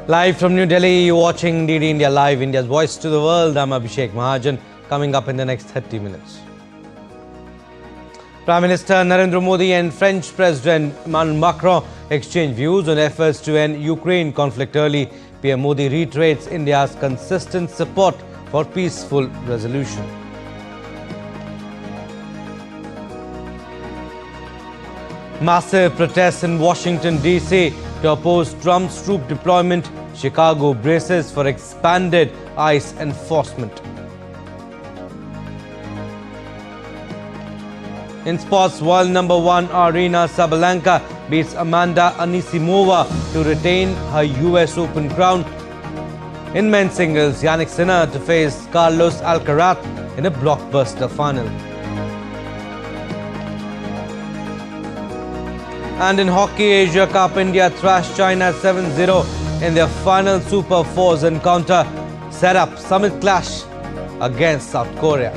Live from New Delhi, you're watching DD India Live, India's voice to the world. I'm Abhishek Mahajan. Coming up in the next 30 minutes. Prime Minister Narendra Modi and French President Emmanuel Macron exchange views on efforts to end Ukraine conflict early. PM Modi reiterates India's consistent support for peaceful resolution. Massive protests in Washington, D.C. to oppose Trump's troop deployment. Chicago braces for expanded ICE enforcement. In sports, world number 1 Arina Sabalenka beats Amanda Anisimova to retain her US Open crown. In men's singles, Yannick Sinner to face Carlos Alcaraz in a blockbuster final. And in hockey, Asia Cup, India thrashed China 7-0 in their final Super Fours encounter, set up summit clash against South Korea.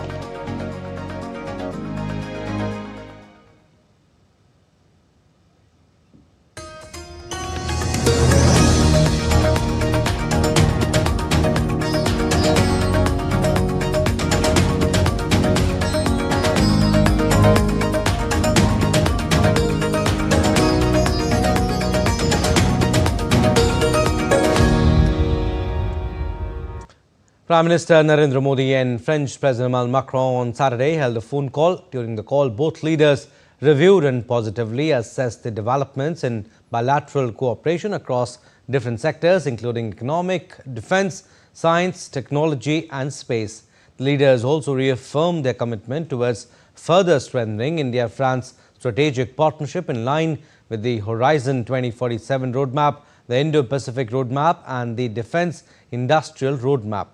Prime Minister Narendra Modi and French President Emmanuel Macron on Saturday held a phone call. During the call, both leaders reviewed and positively assessed the developments in bilateral cooperation across different sectors, including economic, defense, science, technology and space. The leaders also reaffirmed their commitment towards further strengthening India-France strategic partnership in line with the Horizon 2047 roadmap, the Indo-Pacific roadmap and the Defense Industrial roadmap.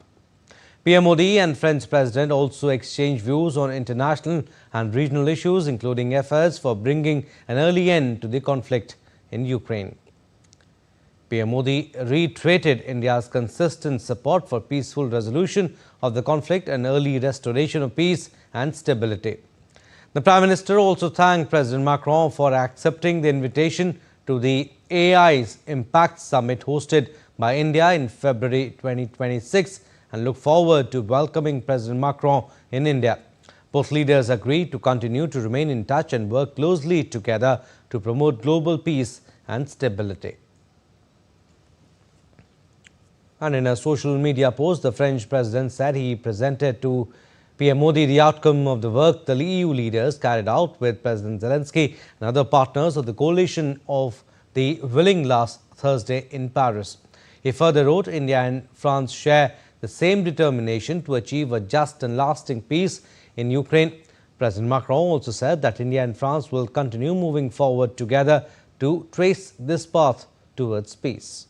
PM Modi and French President also exchanged views on international and regional issues, including efforts for bringing an early end to the conflict in Ukraine. PM Modi reiterated India's consistent support for peaceful resolution of the conflict and early restoration of peace and stability. The Prime Minister also thanked President Macron for accepting the invitation to the AI's Impact Summit hosted by India in February 2026 and look forward to welcoming President Macron in India. Both leaders agreed to continue to remain in touch and work closely together to promote global peace and stability. And in a social media post, the French president said he presented to PM Modi the outcome of the work the EU leaders carried out with President Zelensky and other partners of the coalition of the willing last Thursday in Paris. He further wrote, India and France share the same determination to achieve a just and lasting peace in Ukraine. President Macron also said that India and France will continue moving forward together to trace this path towards peace.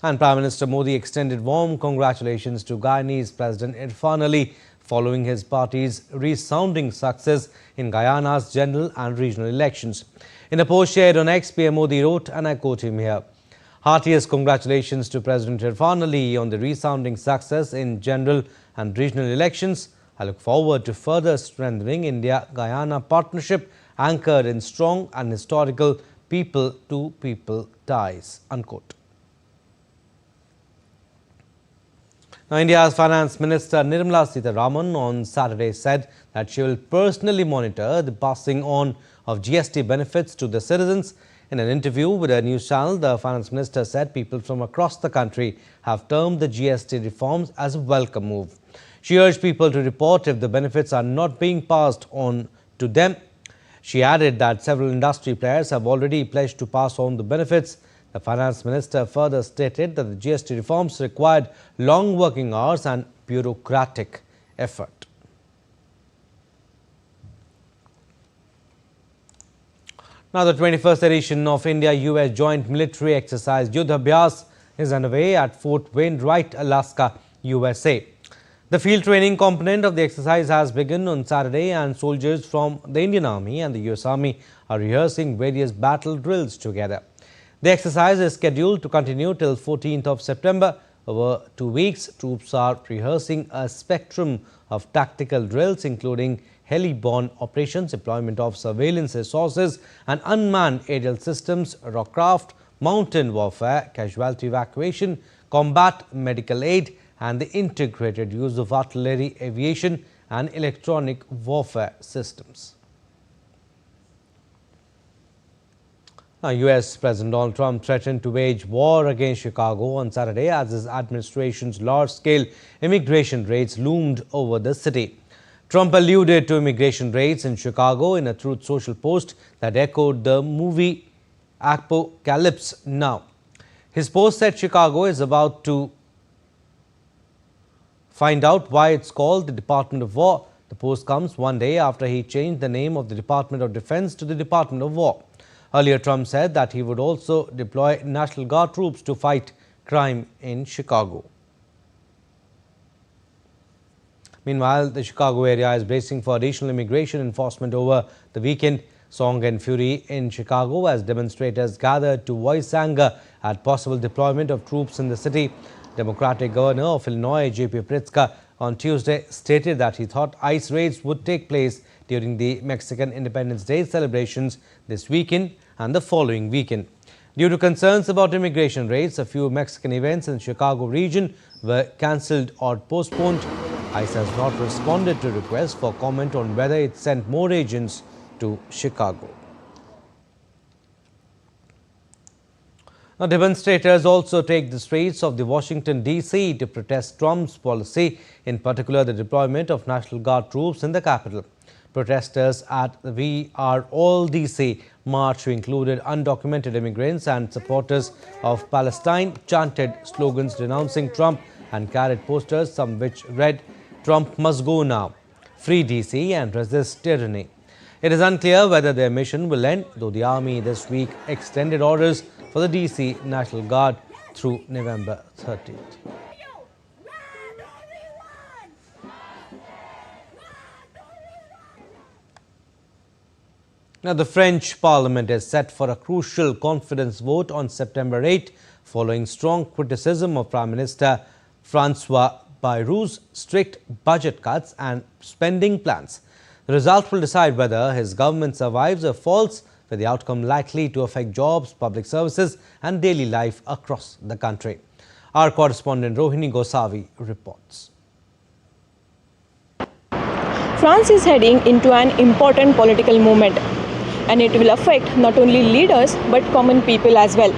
And Prime Minister Modi extended warm congratulations to Guyanese President Irfan Ali following his party's resounding success in Guyana's general and regional elections. In a post shared on X, PM Modi wrote, and I quote him here, "Heartiest congratulations to President Irfan Ali on the resounding success in general and regional elections. I look forward to further strengthening India-Guyana partnership anchored in strong and historical people-to-people ties." Unquote. Now, India's Finance Minister Nirmala Sitharaman on Saturday said that she will personally monitor the passing on of GST benefits to the citizens. In an interview with a news channel, the Finance Minister said people from across the country have termed the GST reforms as a welcome move. She urged people to report if the benefits are not being passed on to them. She added that several industry players have already pledged to pass on the benefits. The Finance Minister further stated that the GST reforms required long working hours and bureaucratic effort. Now, the 21st edition of India-US Joint Military Exercise Yuddha Abhyas is underway at Fort Wainwright, Alaska, USA. The field training component of the exercise has begun on Saturday, and soldiers from the Indian Army and the US Army are rehearsing various battle drills together. The exercise is scheduled to continue till 14th of September. Over 2 weeks, troops are rehearsing a spectrum of tactical drills, including heli-borne operations, deployment of surveillance resources and unmanned aerial systems, rockcraft, mountain warfare, casualty evacuation, combat medical aid, and the integrated use of artillery, aviation, and electronic warfare systems. Now, US President Donald Trump threatened to wage war against Chicago on Saturday as his administration's large-scale immigration raids loomed over the city. Trump alluded to immigration raids in Chicago in a Truth Social post that echoed the movie Apocalypse Now. His post said Chicago is about to find out why it's called the Department of War. The post comes one day after he changed the name of the Department of Defense to the Department of War. Earlier, Trump said that he would also deploy National Guard troops to fight crime in Chicago. Meanwhile, the Chicago area is bracing for additional immigration enforcement over the weekend. Song and fury in Chicago as demonstrators gathered to voice anger at possible deployment of troops in the city. Democratic Governor of Illinois, J.P. Pritzker, on Tuesday stated that he thought ICE raids would take place during the Mexican Independence Day celebrations this weekend and the following weekend. Due to concerns about immigration raids, a few Mexican events in the Chicago region were cancelled or postponed. ICE has not responded to requests for comment on whether it sent more agents to Chicago. Now, demonstrators also take the streets of the Washington, D.C. to protest Trump's policy, in particular the deployment of National Guard troops in the capital. Protesters at the We Are All D.C. march, who included undocumented immigrants and supporters of Palestine, chanted slogans denouncing Trump and carried posters, some which read, "Trump must go now, free D.C. and resist tyranny." It is unclear whether their mission will end, though the Army this week extended orders for the D.C. National Guard through November 30th. Now, the French Parliament is set for a crucial confidence vote on September 8, following strong criticism of Prime Minister François Bayrou's strict budget cuts and spending plans. The result will decide whether his government survives or falls, with the outcome likely to affect jobs, public services and daily life across the country. Our correspondent Rohini Gosavi reports. France is heading into an important political moment, and it will affect not only leaders but common people as well.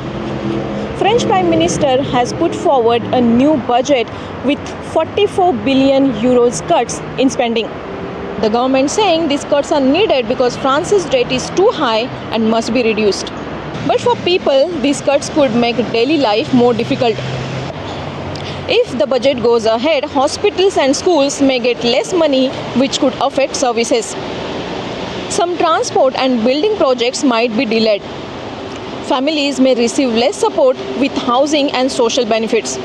French Prime Minister has put forward a new budget with 44 billion euros cuts in spending. The government saying these cuts are needed because France's debt is too high and must be reduced. But for people, these cuts could make daily life more difficult. If the budget goes ahead, hospitals and schools may get less money, which could affect services. Some transport and building projects might be delayed. Families may receive less support with housing and social benefits.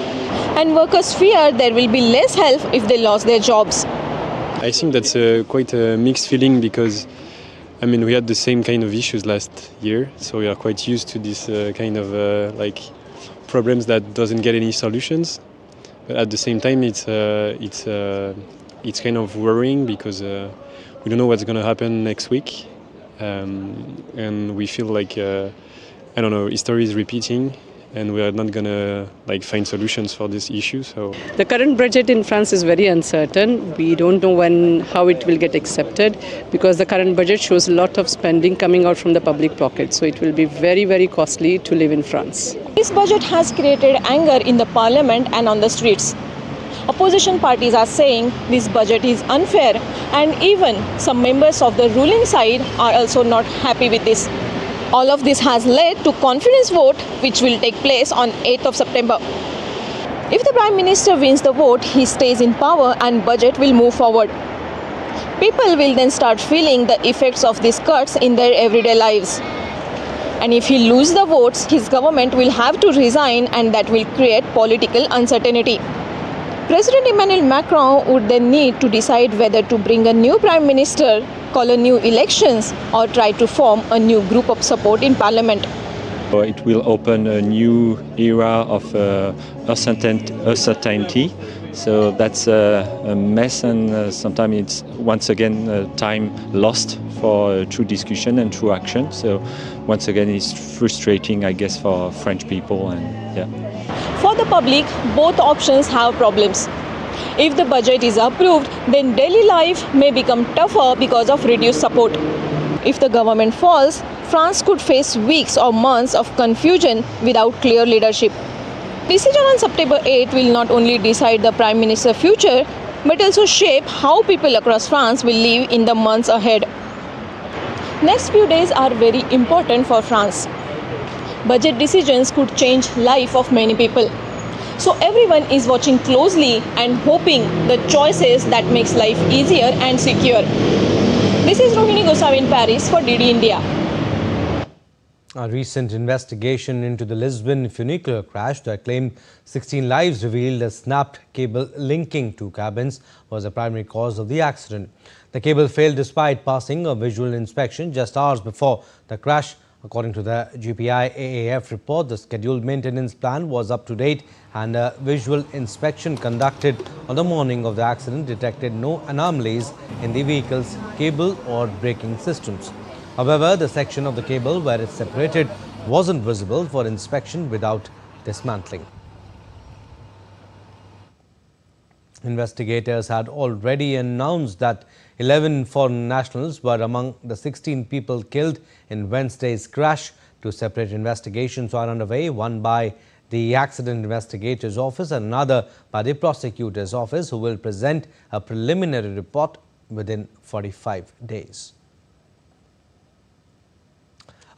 And workers fear there will be less help if they lost their jobs. I think that's quite a mixed feeling because, I mean, we had the same kind of issues last year, so we are quite used to this kind of problems that doesn't get any solutions. But at the same time, it's kind of worrying because we don't know what's going to happen next week, and we feel like I don't know, history is repeating. And we are not going to find solutions for this issue. So the current budget in France is very uncertain. We don't know how it will get accepted because the current budget shows a lot of spending coming out from the public pocket. So it will be very, very costly to live in France. This budget has created anger in the parliament and on the streets. Opposition parties are saying this budget is unfair, and even some members of the ruling side are also not happy with this. All of this has led to confidence vote, which will take place on 8th of September. If the Prime Minister wins the vote, he stays in power and budget will move forward. People will then start feeling the effects of these cuts in their everyday lives. And if he loses the votes, his government will have to resign, and that will create political uncertainty. President Emmanuel Macron would then need to decide whether to bring a new Prime Minister, call a new elections, or try to form a new group of support in Parliament. It will open a new era of uncertainty So that's a mess, and sometimes it's once again time lost for true discussion and true action. So once again, it's frustrating, I guess, for French people. And yeah. For the public, both options have problems. If the budget is approved, then daily life may become tougher because of reduced support. If the government falls, France could face weeks or months of confusion without clear leadership. Decision on September 8 will not only decide the Prime Minister's future, but also shape how people across France will live in the months ahead. Next few days are very important for France. Budget decisions could change life of many people. So everyone is watching closely and hoping the choices that makes life easier and secure. This is Rohini Gosavi in Paris for DD India. A recent investigation into the Lisbon funicular crash that claimed 16 lives revealed a snapped cable linking two cabins was the primary cause of the accident. The cable failed despite passing a visual inspection just hours before the crash. According to the GPI-AAF report, the scheduled maintenance plan was up to date and a visual inspection conducted on the morning of the accident detected no anomalies in the vehicle's cable or braking systems. However, the section of the cable where it separated wasn't visible for inspection without dismantling. Investigators had already announced that 11 foreign nationals were among the 16 people killed in Wednesday's crash. Two separate investigations are underway, one by the Accident Investigators Office and another by the Prosecutor's Office, who will present a preliminary report within 45 days.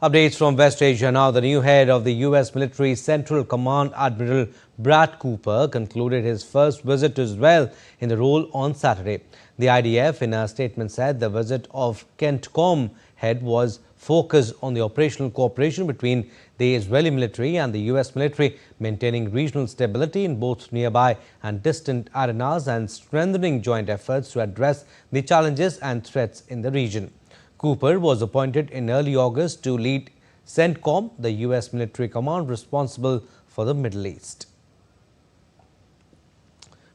Updates from West Asia now. The new head of the U.S. Military Central Command, Admiral Brad Cooper, concluded his first visit to Israel in the role on Saturday. The IDF, in a statement, said the visit of CENTCOM head was focused on the operational cooperation between the Israeli military and the U.S. military, maintaining regional stability in both nearby and distant arenas and strengthening joint efforts to address the challenges and threats in the region. Cooper was appointed in early August to lead CENTCOM, the U.S. military command responsible for the Middle East.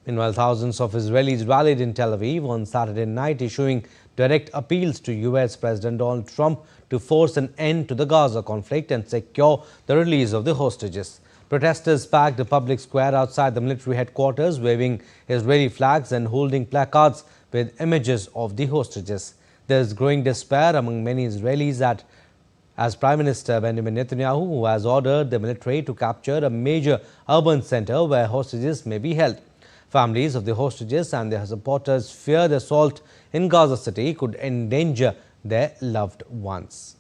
Meanwhile, thousands of Israelis rallied in Tel Aviv on Saturday night, issuing direct appeals to U.S. President Donald Trump to force an end to the Gaza conflict and secure the release of the hostages. Protesters packed the public square outside the military headquarters, waving Israeli flags and holding placards with images of the hostages. There is growing despair among many Israelis as Prime Minister Benjamin Netanyahu, who has ordered the military to capture a major urban center where hostages may be held. Families of the hostages and their supporters fear the assault in Gaza City could endanger their loved ones.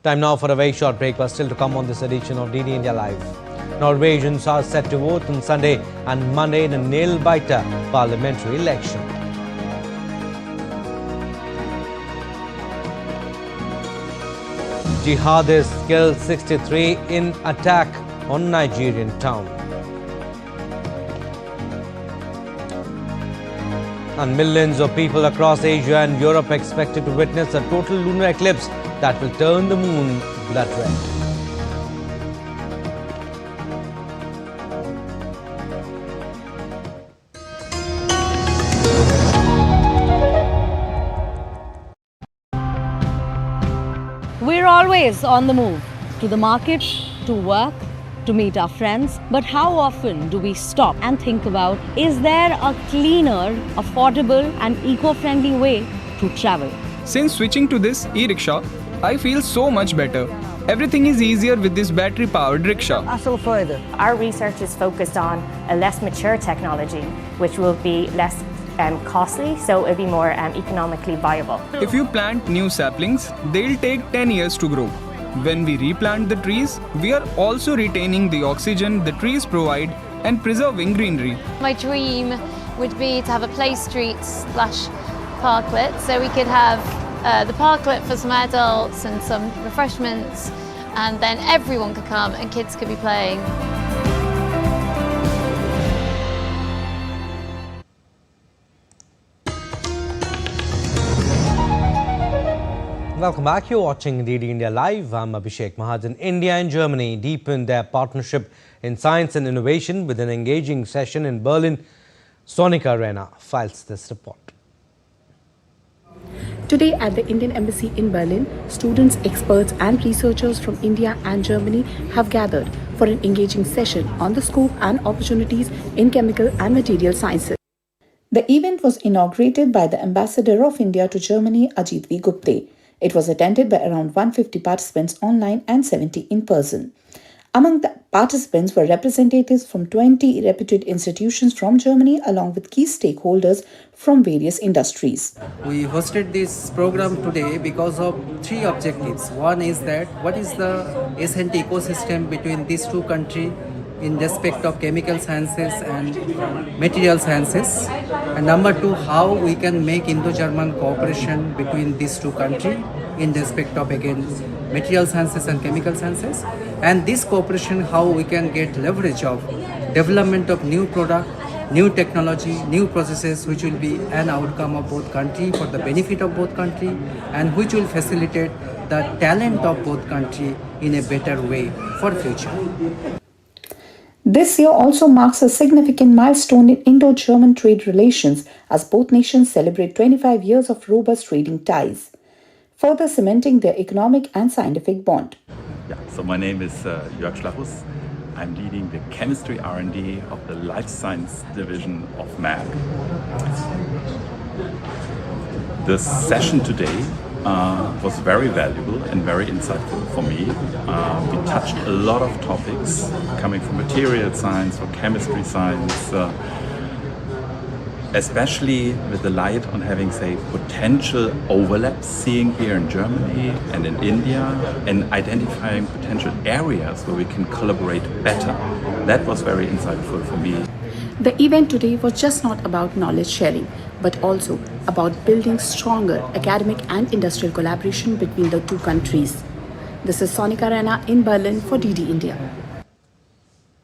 Time now for a very short break, but still to come on this edition of DD India Live. Norwegians are set to vote on Sunday and Monday in a nail-biter parliamentary election. Jihadists killed 63 in attack on Nigerian town. And millions of people across Asia and Europe expected to witness a total lunar eclipse that will turn the moon blood red. We're always on the move, to the market, to work, to meet our friends. But how often do we stop and think about, is there a cleaner, affordable and eco-friendly way to travel? Since switching to this e-rickshaw, I feel so much better. Everything is easier with this battery-powered rickshaw. Our research is focused on a less mature technology, which will be less costly, so it'll be more economically viable. If you plant new saplings, they'll take 10 years to grow. When we replant the trees, we are also retaining the oxygen the trees provide and preserving greenery. My dream would be to have a play street / parklet, so we could have the parklet for some adults and some refreshments, and then everyone could come and kids could be playing. Welcome back. You're watching DD India Live. I'm Abhishek Mahajan. India and Germany deepened their partnership in science and innovation with an engaging session in Berlin. Sonika Rena files this report. Today at the Indian Embassy in Berlin, students, experts and researchers from India and Germany have gathered for an engaging session on the scope and opportunities in chemical and material sciences. The event was inaugurated by the Ambassador of India to Germany, Ajit V. Gupte. It was attended by around 150 participants online and 70 in person. Among the participants were representatives from 20 reputed institutions from Germany along with key stakeholders from various industries. We hosted this program today because of three objectives. One is that what is the ascent ecosystem between these two countries in respect of chemical sciences and material sciences. And number two, how we can make Indo-German cooperation between these two countries in respect of again material sciences and chemical sciences. And this cooperation, how we can get leverage of development of new product, new technology, new processes which will be an outcome of both countries for the benefit of both countries and which will facilitate the talent of both countries in a better way for future. This year also marks a significant milestone in Indo-German trade relations as both nations celebrate 25 years of robust trading ties, further cementing their economic and scientific bond. Yeah, so my name is Jörg Schlachus. I'm leading the chemistry R&D of the life science division of MAG. The session today was very valuable and very insightful for me. We touched a lot of topics coming from material science or chemistry science, especially with the light on having, say, potential overlaps seeing here in Germany and in India and identifying potential areas where we can collaborate better. That was very insightful for me. The event today was just not about knowledge sharing, but also about building stronger academic and industrial collaboration between the two countries. This is Sonika Rena in Berlin for DD India.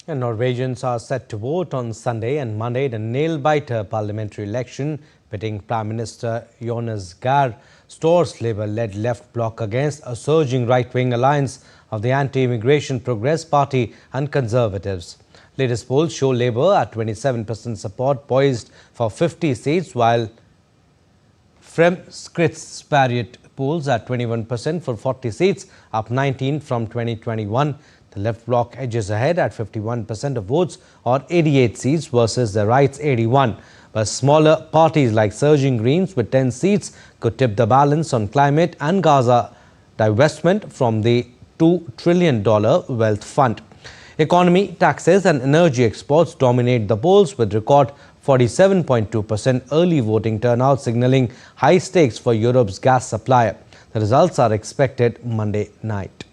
And Norwegians are set to vote on Sunday and Monday in a nail-biter parliamentary election pitting Prime Minister Jonas Gahr Store's Labour-led left bloc against a surging right-wing alliance of the Anti-Immigration Progress Party and Conservatives. Latest polls show Labour at 27% support, poised for 50 seats, while Fremskrittspartiet polls at 21% for 40 seats, up 19 from 2021. The left bloc edges ahead at 51% of votes or 88 seats versus the right's 81. But smaller parties like Surging Greens with 10 seats could tip the balance on climate and Gaza divestment from the $2 trillion wealth fund. Economy, taxes and energy exports dominate the polls with record 47.2% early voting turnout, signalling high stakes for Europe's gas supplier. The results are expected Monday night.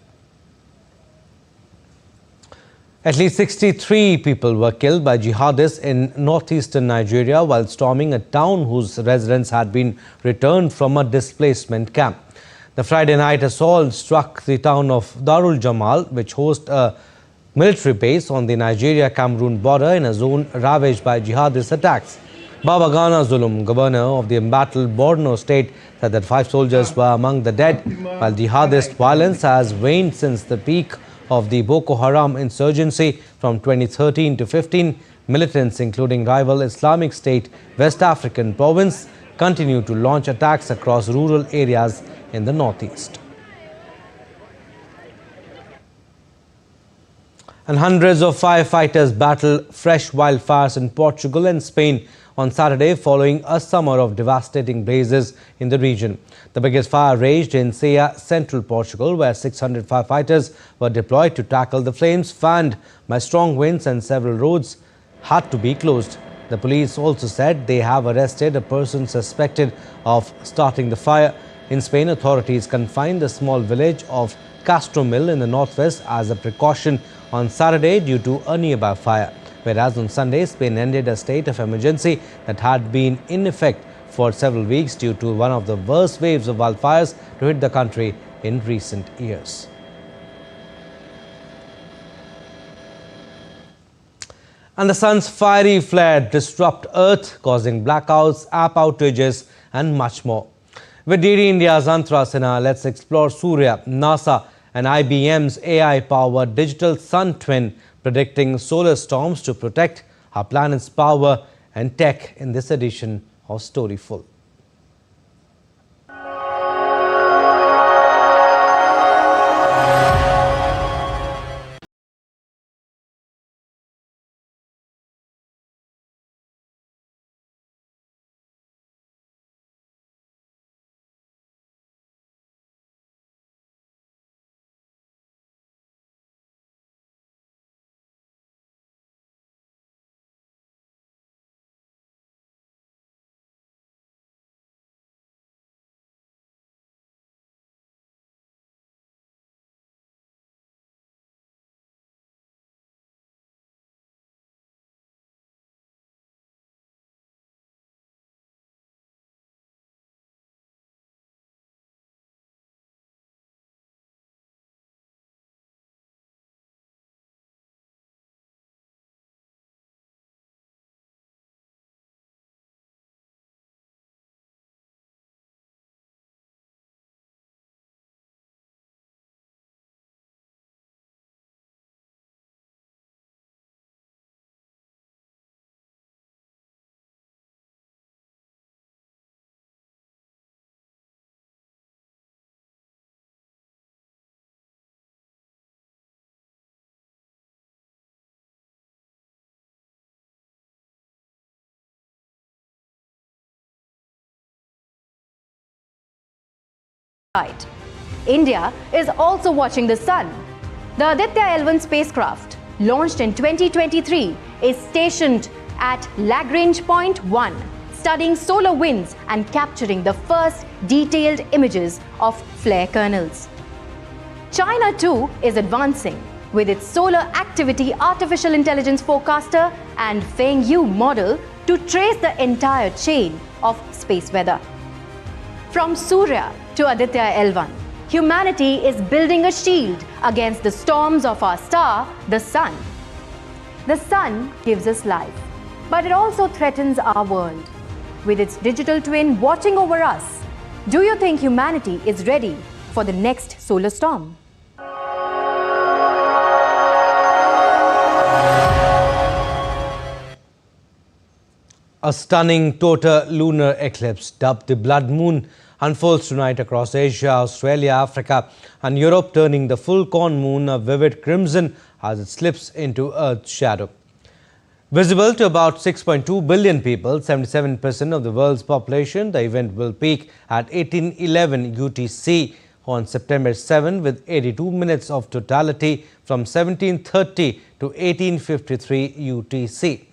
At least 63 people were killed by jihadists in northeastern Nigeria while storming a town whose residents had been returned from a displacement camp. The Friday night assault struck the town of Darul Jamal, which hosts a military base on the Nigeria-Cameroon border in a zone ravaged by jihadist attacks. Babagana Zulum, governor of the embattled Borno state, said that 5 soldiers were among the dead, while jihadist violence has waned since the peak of the Boko Haram insurgency from 2013 to 15. Militants, including rival Islamic State West African province, continue to launch attacks across rural areas in the northeast. And hundreds of firefighters battled fresh wildfires in Portugal and Spain on Saturday following a summer of devastating blazes in the region. The biggest fire raged in Ceia, central Portugal, where 600 firefighters were deployed to tackle the flames fanned by strong winds, and several roads had to be closed. The police also said they have arrested a person suspected of starting the fire. In Spain, authorities confined the small village of Castromil in the northwest as a precaution on Saturday due to a nearby fire, whereas on Sunday, Spain ended a state of emergency that had been in effect for several weeks due to one of the worst waves of wildfires to hit the country in recent years. And the sun's fiery flare disrupt Earth, causing blackouts, app outages and much more. With DD India's Antrasena, let's explore Surya, NASA and IBM's AI-powered digital sun twin predicting solar storms to protect our planet's power and tech in this edition of Storyful. India is also watching the sun. The Aditya L1 spacecraft, launched in 2023, is stationed at Lagrange Point 1, studying solar winds and capturing the first detailed images of flare kernels. China too is advancing with its solar activity artificial intelligence forecaster and Fengyu model to trace the entire chain of space weather. From Surya to Aditya L1, humanity is building a shield against the storms of our star, the sun. The sun gives us life, but it also threatens our world. With its digital twin watching over us, do you think humanity is ready for the next solar storm? A stunning total lunar eclipse, dubbed the Blood Moon, unfolds tonight across Asia, Australia, Africa and Europe, turning the full corn moon a vivid crimson as it slips into Earth's shadow. Visible to about 6.2 billion people, 77% of the world's population, the event will peak at 1811 UTC on September 7 with 82 minutes of totality from 1730 to 1853 UTC.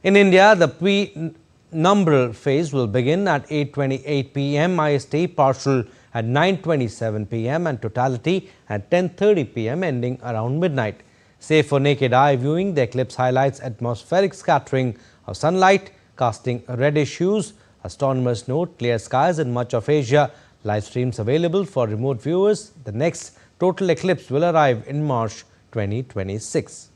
In India, the pre-numbral phase will begin at 8:28 p.m. IST, partial at 9:27 p.m. and totality at 10:30 p.m. ending around midnight. Save for naked eye viewing, the eclipse highlights atmospheric scattering of sunlight, casting reddish hues. Astronomers note clear skies in much of Asia. Live streams available for remote viewers. The next total eclipse will arrive in March 2026.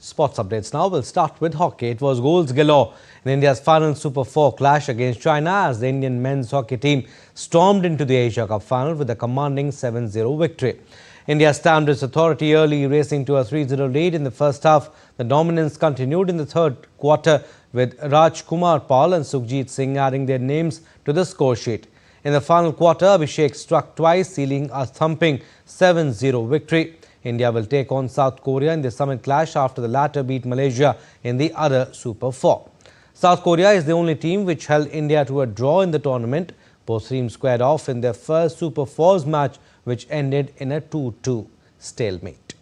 Sports updates now. We'll start with hockey. It was goals galore in India's final Super 4 clash against China as the Indian men's hockey team stormed into the Asia Cup final with a commanding 7-0 victory. India stamped its authority early, racing to a 3-0 lead in the first half. The dominance continued in the third quarter with Raj Kumar Paul and Sukhjit Singh adding their names to the score sheet. In the final quarter, Abhishek struck twice, sealing a thumping 7-0 victory. India will take on South Korea in the summit clash after the latter beat Malaysia in the other Super 4. South Korea is the only team which held India to a draw in the tournament. Both teams squared off in their first Super 4s match, which ended in a 2-2 stalemate.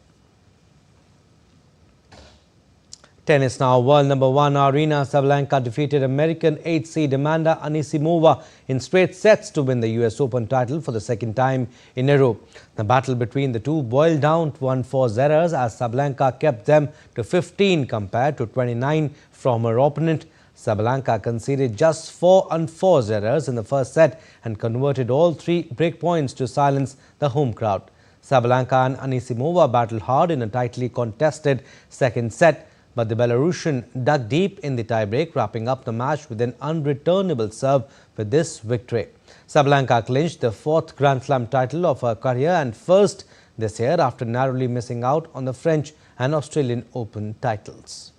Tennis now. World number 1 Arina Sabalenka defeated American 8th seed Amanda Anisimova in straight sets to win the US Open title for the second time in a row. The battle between the two boiled down to 1-4 errors as Sabalenka kept them to 15 compared to 29 from her opponent. Sabalenka conceded just 4 unforced errors in the first set and converted all 3 breakpoints to silence the home crowd. Sabalenka and Anisimova battled hard in a tightly contested second set. but the Belarusian dug deep in the tiebreak, wrapping up the match with an unreturnable serve with this victory. Sabalenka clinched the 4th Grand Slam title of her career and first this year after narrowly missing out on the French and Australian Open titles.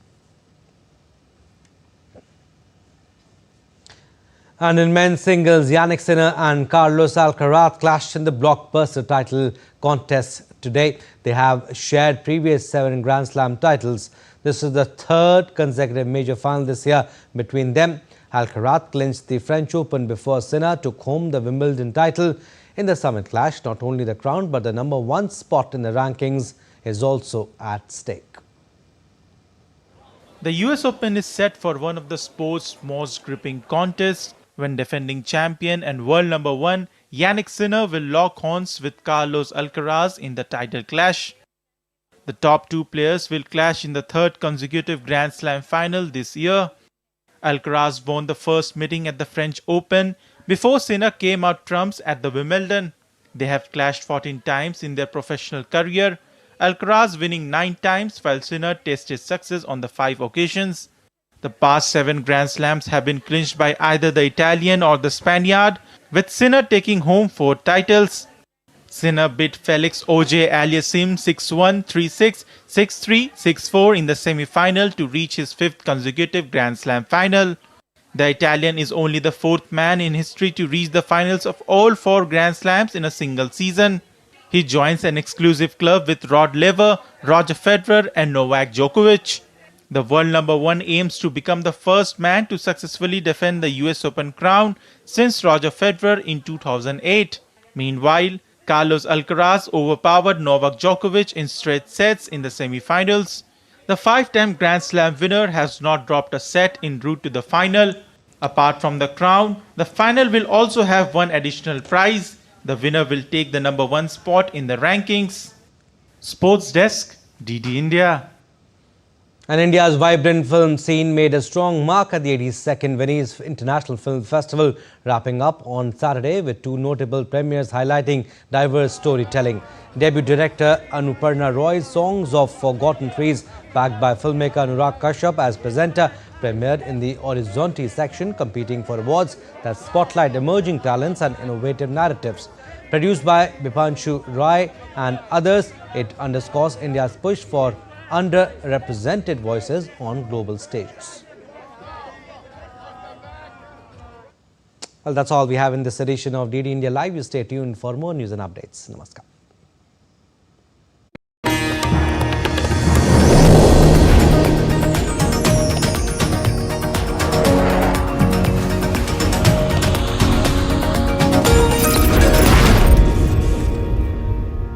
And in men's singles, Jannik Sinner and Carlos Alcaraz clashed in the blockbuster title contest today. They have shared previous 7 Grand Slam titles. This is the 3rd consecutive major final this year between them. Alcaraz clinched the French Open before Sinner took home the Wimbledon title. In the summit clash, not only the crown but the #1 spot in the rankings is also at stake. The US Open is set for one of the sport's most gripping contests when defending champion and world #1 Jannik Sinner will lock horns with Carlos Alcaraz in the title clash. The top 2 players will clash in the 3rd consecutive Grand Slam final this year. Alcaraz won the first meeting at the French Open before Sinner came out trumps at the Wimbledon. They have clashed 14 times in their professional career, Alcaraz winning 9 times while Sinner tasted success on the 5 occasions. The past 7 Grand Slams have been clinched by either the Italian or the Spaniard, with Sinner taking home 4 titles. Sinner beat Felix Auger-Aliassime 6-1, 3-6, 6-3, 6-4 in the semi-final to reach his 5th consecutive Grand Slam final. The Italian is only the 4th man in history to reach the finals of all 4 Grand Slams in a single season. He joins an exclusive club with Rod Laver, Roger Federer and Novak Djokovic. The world #1 aims to become the first man to successfully defend the US Open crown since Roger Federer in 2008. Meanwhile, Carlos Alcaraz overpowered Novak Djokovic in straight sets in the semi-finals. The 5-time Grand Slam winner has not dropped a set en route to the final. Apart from the crown, the final will also have one additional prize. The winner will take the #1 spot in the rankings. Sports Desk, DD India. And India's vibrant film scene made a strong mark at the 82nd Venice International Film Festival, wrapping up on Saturday with 2 notable premieres highlighting diverse storytelling. Debut director Anuparna Roy's Songs of Forgotten Trees, backed by filmmaker Anurag Kashyap as presenter, premiered in the Horizonte section, competing for awards that spotlight emerging talents and innovative narratives. Produced by Bipanshu Rai and others, it underscores India's push for underrepresented voices on global stages. Well, that's all we have in this edition of DD India Live. You stay tuned for more news and updates. Namaskar.